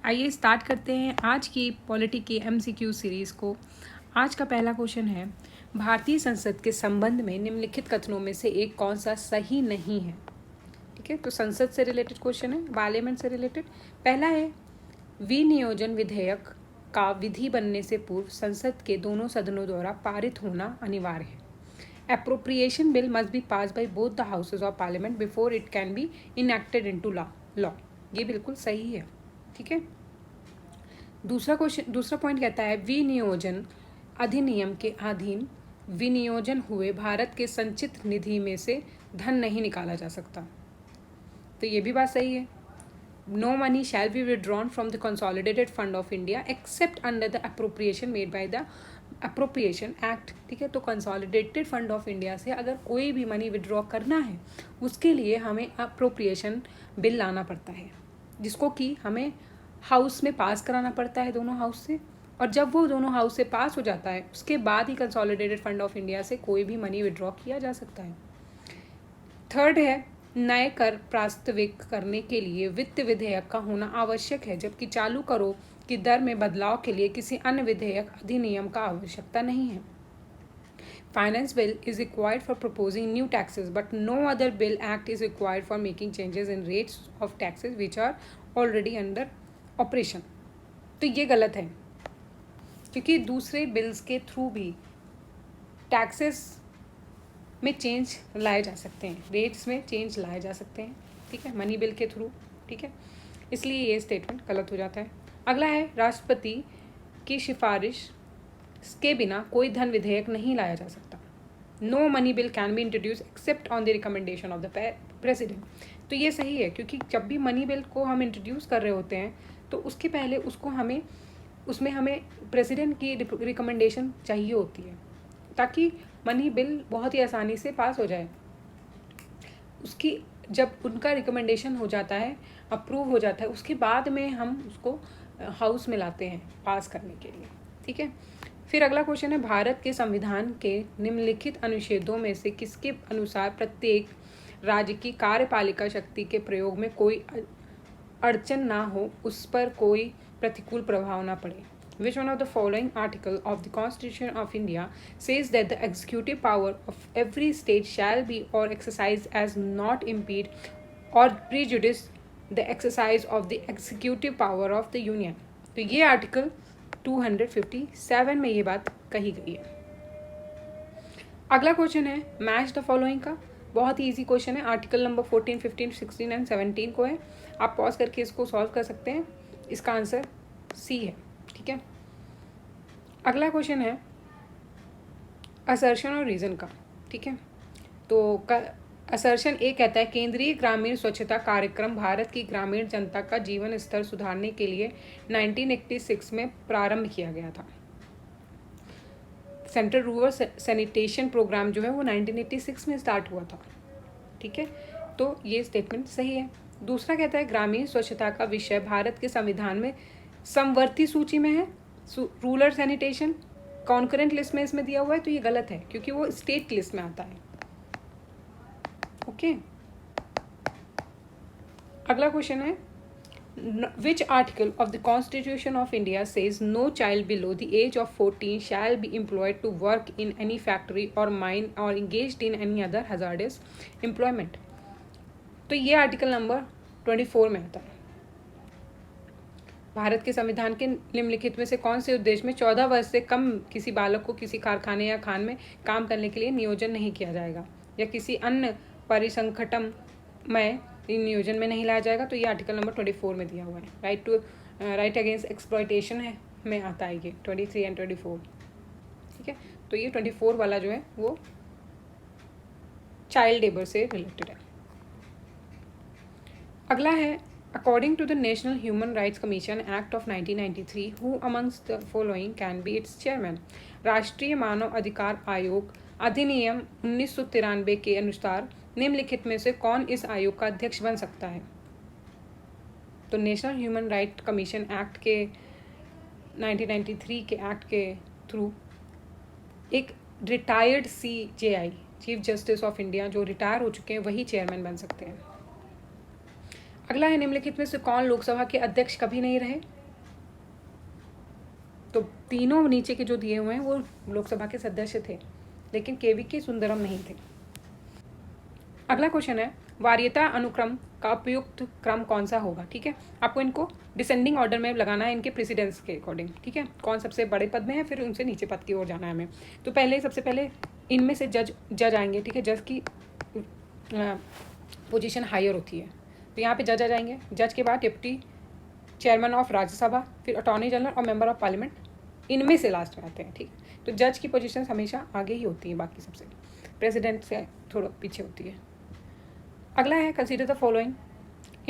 आइए स्टार्ट करते हैं आज की पॉलिटी के MCQ सीरीज़ को। आज का पहला क्वेश्चन है, भारतीय संसद के संबंध में निम्नलिखित कथनों में से एक कौन सा सही नहीं है। ठीक है, तो संसद से रिलेटेड क्वेश्चन है, पार्लियामेंट से रिलेटेड। पहला है, विनियोजन विधेयक का विधि बनने से पूर्व संसद के दोनों सदनों द्वारा पारित होना अनिवार्य है। Appropriation bill must be pass by both the houses of parliament before it can be enacted into law. ये बिल्कुल सही है। ठीक है, दूसरा पॉइंट कहता है, विनियोजन अधिनियम के अधीन विनियोजन हुए भारत के संचित निधि में से धन नहीं निकाला जा सकता। तो ये भी बात सही है। No money shall be withdrawn from the consolidated fund of India except under the appropriation made by the appropriation act. ठीक है, तो कंसोलिडेटेड फंड ऑफ इंडिया से अगर कोई भी मनी विड्रॉ करना है उसके लिए हमें अप्रोप्रिएशन बिल लाना पड़ता है, जिसको कि हमें हाउस में पास कराना पड़ता है, दोनों हाउस से। और जब वो दोनों हाउस से पास हो जाता है उसके बाद ही कंसोलिडेटेड फंड ऑफ इंडिया से कोई भी मनी विड्रॉ किया जा सकता है। थर्ड है, नए कर प्रस्तावित करने के लिए वित्त विधेयक का होना आवश्यक है, जबकि चालू करों की दर में बदलाव के लिए किसी अन्य विधेयक अधिनियम का आवश्यकता नहीं है। Finance bill is required for proposing new taxes, but no other bill act is required for making changes in rates of taxes which are already under operation. तो ये गलत है, क्योंकि दूसरे बिल्स के थ्रू भी टैक्सेस में चेंज लाए जा सकते हैं, रेट्स में चेंज लाए जा सकते हैं। ठीक है, मनी बिल के थ्रू। ठीक है, इसलिए ये स्टेटमेंट गलत हो जाता है। अगला है, राष्ट्रपति की सिफारिश के बिना कोई धन विधेयक नहीं लाया जा सकता। No money bill can be introduce except on the recommendation of the president. तो ये सही है, क्योंकि जब भी मनी बिल को हम इंट्रोड्यूस कर रहे होते हैं तो उसके पहले उसमें हमें प्रेसिडेंट की रिकमेंडेशन चाहिए होती है, ताकि मनी बिल बहुत ही आसानी से पास हो जाए। उसकी जब उनका रिकमेंडेशन हो जाता है, अप्रूव हो जाता है, उसके बाद में हम उसको हाउस में लाते हैं पास करने के लिए। ठीक है, फिर अगला क्वेश्चन है, भारत के संविधान के निम्नलिखित अनुच्छेदों में से किसके अनुसार प्रत्येक राज्य की कार्यपालिका शक्ति के प्रयोग में कोई अड़चन ना हो, उस पर कोई प्रतिकूल प्रभाव ना पड़े। Which one of the following article of the Constitution of India says that the executive power of every state shall be or exercised as not impede or prejudice the exercise of the executive power of the union? तो ये article 257 में ये बात कही गई है। अगला question है, मैच द फॉलोइंग का। बहुत ही इजी क्वेश्चन है, आर्टिकल नंबर 14, 15, 16 एंड 17 को है। आप पॉज करके इसको सॉल्व कर सकते हैं। इसका आंसर सी है। ठीक है, अगला क्वेश्चन है असर्शन और रीज़न का। ठीक है, तो असर्शन ए कहता है, केंद्रीय ग्रामीण स्वच्छता कार्यक्रम भारत की ग्रामीण जनता का जीवन स्तर सुधारने के लिए 1986 में प्रारंभ किया गया था। सेंट्रल रूरल सैनिटेशन प्रोग्राम जो है वो 1986 में स्टार्ट हुआ था। ठीक है, तो ये स्टेटमेंट सही है। दूसरा कहता है, ग्रामीण स्वच्छता का विषय भारत के संविधान में समवर्ती सूची में है। रूरल सैनिटेशन कॉन्करेंट लिस्ट में इसमें दिया हुआ है, तो ये गलत है, क्योंकि वो स्टेट लिस्ट में आता है। ओके, अगला क्वेश्चन है, Which article of the Constitution of India says no child below the age of 14 shall be employed to work in any factory or mine or engaged in any other hazardous employment? तो ये article number 24 में आता है। भारत के संविधान के निम्नलिखित में से कौन से उद्देश्य में 14 वर्ष से कम किसी बालक को किसी कारखाने या खान में काम करने के लिए नियोजन नहीं किया जाएगा, या किसी अन्य परिसंगठन में नियोजन में नहीं लाया जाएगा? तो ये आर्टिकल नंबर 24 में दिया हुआ है। राइट अगेंस्ट एक्सप्लॉयटेशन है में आता है ये 23 एंड 24। ठीक है, तो ये 24 वाला जो है वो चाइल्ड लेबर से रिलेटेड है। अगला है, according to the national human rights commission act of 1993 who amongst the following can be its chairman? राष्ट्रीय मानव अधिकार आयोग अधिनियम 1993 के अनुसार निम्नलिखित में से कौन इस आयोग का अध्यक्ष बन सकता है? तो national human right commission act के 1993 के एक्ट के थ्रू एक retired CJI chief justice of India जो रिटायर हो चुके हैं वही चेयरमैन बन सकते हैं। अगला है निम्नलिखित में से कौन लोकसभा के अध्यक्ष कभी नहीं रहे? तो तीनों नीचे के जो दिए हुए हैं वो लोकसभा के सदस्य थे, लेकिन केवीके सुंदरम नहीं थे। अगला क्वेश्चन है वार्यता अनुक्रम का उपयुक्त क्रम कौन सा होगा? ठीक है, आपको इनको डिसेंडिंग ऑर्डर में लगाना है, इनके प्रेसिडेंस के अकॉर्डिंग। ठीक है, कौन सबसे बड़े पद में है, फिर उनसे नीचे पद की ओर जाना है हमें। तो पहले सबसे पहले इनमें से जज आएंगे। ठीक है, जज की पोजीशन हायर होती है, तो यहाँ पे जज आ जाएंगे। जज के बाद डिप्टी चेयरमैन ऑफ राज्यसभा, फिर अटॉर्नी जनरल और मेंबर ऑफ पार्लियामेंट, इनमें से लास्ट में आते हैं। ठीक, तो जज की पोजीशन हमेशा आगे ही होती है बाकी सबसे, प्रेसिडेंट से थोड़ा पीछे होती है। अगला है कंसीडर द फॉलोइंग,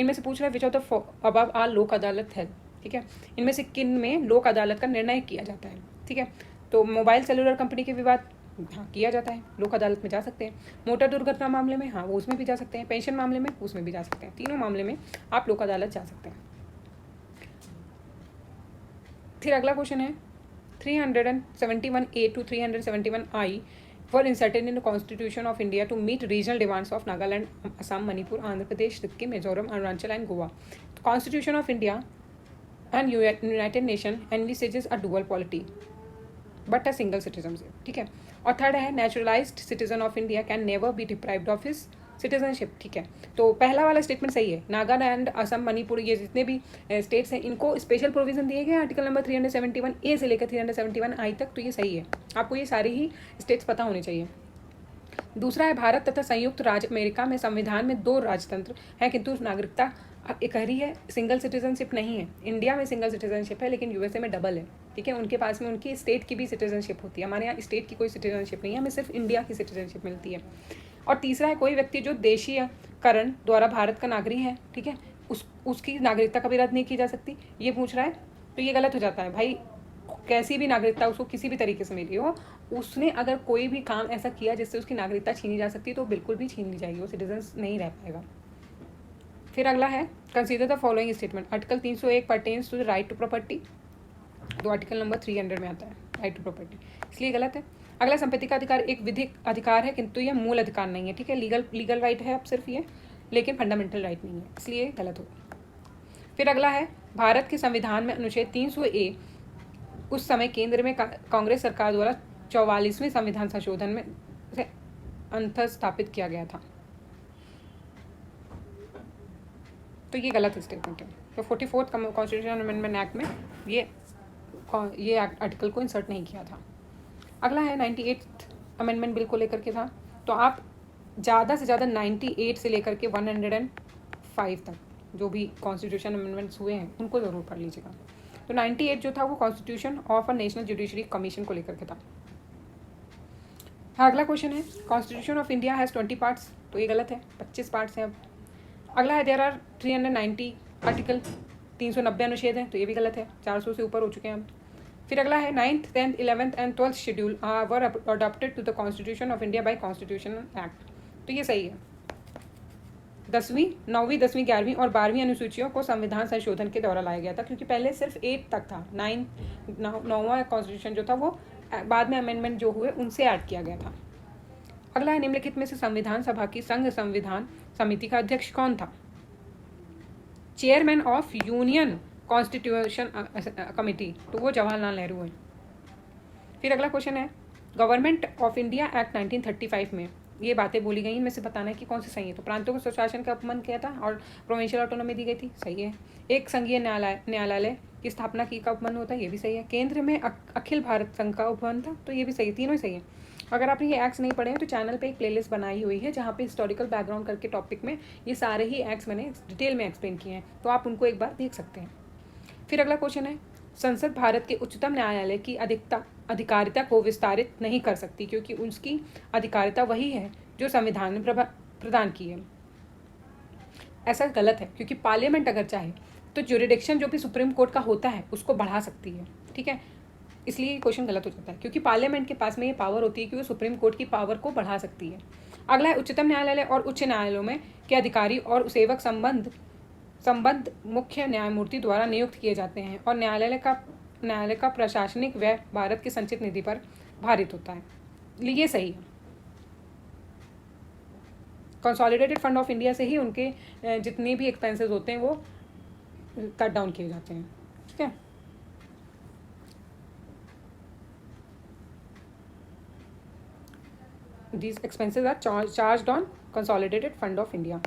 इनमें से पूछ रहा है which of the above are Lok Adalat है। ठीक है, इनमें से किन में लोक अदालत का निर्णय किया जाता है? ठीक है, तो मोबाइल सेलुलर कंपनी के विवाद, हाँ किया जाता है, लोक अदालत में जा सकते हैं। मोटर दुर्घटना मामले में, हाँ वो उसमें भी जा सकते हैं। पेंशन मामले में, उसमें भी जा सकते हैं। तीनों मामले में आप लोक अदालत जा सकते हैं। फिर अगला क्वेश्चन है 371A to 371I were inserted in the Constitution of India to meet regional demands of Nagaland, Assam, Manipur, Andhra Pradesh, Sikkim, Mizoram, Arunachal and Goa. The Constitution of India and United Nations envisages a dual polity but a single citizenship. ठीक है, और third है naturalised citizen of India can never be deprived of his citizenship. ठीक है, तो पहला वाला statement सही है। नागालैंड, असम, मणिपुर, ये जितने भी स्टेट्स हैं इनको स्पेशल प्रोविजन दिए गए आर्टिकल नंबर 371A से लेकर 371I तक, तो ये सही है। आपको ये सारे ही स्टेट्स पता होने चाहिए। दूसरा है भारत तथा संयुक्त राज्य अमेरिका में संविधान में 2 राजतंत्र है किंतु नागरिकता एक ही है, सिंगल सिटीजनशिप नहीं है। इंडिया में सिंगल सिटीजनशिप है लेकिन यूएसए में डबल है। ठीक है, उनके पास में उनकी स्टेट की भी सिटीजनशिप होती है, हमारे यहाँ स्टेट की कोई सिटीजनशिप नहीं है, हमें सिर्फ इंडिया की सिटीजनशिप मिलती है। और तीसरा है कोई व्यक्ति जो देशीयकरण द्वारा भारत का नागरिक है, ठीक है, उसकी नागरिकता कभी रद्द नहीं की जा सकती, ये पूछ रहा है। तो ये गलत हो जाता है भाई, कैसी भी नागरिकता उसको किसी भी तरीके से मिली हो, उसने अगर कोई भी काम ऐसा किया जिससे उसकी नागरिकता छीनी जा सकती है तो बिल्कुल भी छीन ली जाएगी, वो सिटीजन नहीं रह पाएगा। फिर अगला है consider the following statement, article 301 pertains to the right to property, तो आर्टिकल नंबर 300 में आता है राइट टू प्रॉपर्टी, इसलिए गलत है। अगला संपत्ति का अधिकार एक विधिक अधिकार है किंतु यह मूल अधिकार नहीं है। ठीक है, लीगल राइट है अब सिर्फ ये, लेकिन फंडामेंटल राइट नहीं है, इसलिए गलत होगा। फिर अगला है भारत के संविधान में अनुच्छेद 300A उस समय केंद्र में कांग्रेस सरकार द्वारा 44वें संविधान संशोधन में से अंतर स्थापित किया गया था, तो ये गलत स्टेटमेंट है। तो 44th कॉन्स्टिट्यूशन अमेंडमेंट एक्ट में ये आर्टिकल को इंसर्ट नहीं किया था। अगला है 98th अमेंडमेंट बिल को लेकर के था, तो आप ज़्यादा से ज़्यादा 98 से लेकर के 105 तक जो भी कॉन्स्टिट्यूशन अमेंडमेंट्स हुए हैं उनको ज़रूर पढ़ लीजिएगा। तो 98 जो था वो constitution of a national judiciary commission को लेकर के था। हाँ, अगला क्वेश्चन है constitution of India has 20 parts, तो ये गलत है, 25 पार्ट्स हैं अब। अगला है देयर आर 390 आर्टिकल, 390 अनुच्छेद हैं, तो ये भी गलत है, 400 से ऊपर हो चुके हैं अब। फिर अगला है 9th, 10th, 11th and 12th schedule were adopted to the constitution of India by constitutional act, तो ये सही है। 10वीं, 9वीं, 10वीं, 11वीं और 12वीं अनुसूचियों को संविधान संशोधन के द्वारा लाया गया था, क्योंकि पहले सिर्फ 8 तक था। 9वां कॉन्स्टिट्यूशन जो था वो बाद में अमेंडमेंट जो हुए उनसे ऐड किया गया था। अगला है निम्नलिखित में से संविधान सभा की संघ संविधान समिति का अध्यक्ष कौन था? Chairman of union constitution committee, तो वो जवाहरलाल नेहरू है। फिर अगला क्वेश्चन है गवर्नमेंट ऑफ इंडिया एक्ट 1935 में ये बातें बोली गई, इनमें से बताना है कि कौन से सही है। तो प्रांतों को स्वशासन का अपमान किया था और प्रोविंशियल ऑटोनॉमी दी गई थी, सही है। एक संघीय न्यायालय की स्थापना की का उपबंध होता है, ये भी सही है। केंद्र में अखिल भारत संघ का उपबंध था, तो ये भी सही है, तीनों ही सही है। अगर आपने ये एक्ट्स नहीं पढ़े हैं तो चैनल पे एक प्लेलिस्ट बनाई हुई है जहाँ पे हिस्टोरिकल बैकग्राउंड करके टॉपिक में ये सारे ही एक्ट्स मैंने डिटेल में एक्सप्लेन किए हैं, तो आप उनको एक बार देख सकते हैं। फिर अगला क्वेश्चन है संसद भारत के उच्चतम न्यायालय की अधिकारिता को विस्तारित नहीं कर सकती क्योंकि उसकी अधिकारिता वही है जो संविधान ने प्रदान की है। ऐसा गलत है, क्योंकि पार्लियामेंट अगर चाहे तो ज्यूरिडिक्शन जो भी सुप्रीम कोर्ट का होता है उसको बढ़ा सकती है। ठीक है, इसलिए क्वेश्चन गलत हो जाता है, क्योंकि पार्लियामेंट के पास में ये पावर होती है कि वो सुप्रीम कोर्ट की पावर को बढ़ा सकती है। अगला है उच्चतम न्यायालय और उच्च न्यायालयों में के अधिकारी और सेवक संबद्ध मुख्य न्यायमूर्ति द्वारा नियुक्त किए जाते हैं और न्यायालय का प्रशासनिक व्यय भारत की संचित निधि पर भारित होता है, ये सही है। कंसोलिडेटेड फंड ऑफ इंडिया से ही उनके जितने भी एक्सपेंसेस होते हैं वो कट डाउन किए जाते हैं। ठीक है, these expenses are charged on consolidated fund of India।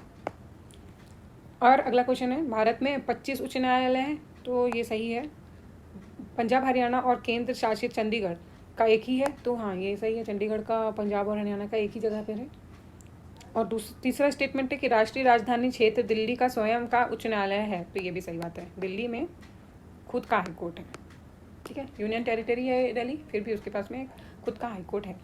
और अगला क्वेश्चन है, भारत में 25 उच्च न्यायालय हैं, तो ये सही है। पंजाब हरियाणा और केंद्र शासित चंडीगढ़ का एक ही है, तो हाँ ये सही है, चंडीगढ़ का पंजाब और हरियाणा का एक ही जगह पर है। और तीसरा स्टेटमेंट है कि राष्ट्रीय राजधानी क्षेत्र दिल्ली का स्वयं का उच्च न्यायालय है, तो ये भी सही बात है, दिल्ली में खुद का हाई कोर्ट है। ठीक है, यूनियन टेरिटरी है दिल्ली, फिर भी उसके पास में खुद का हाई कोर्ट है।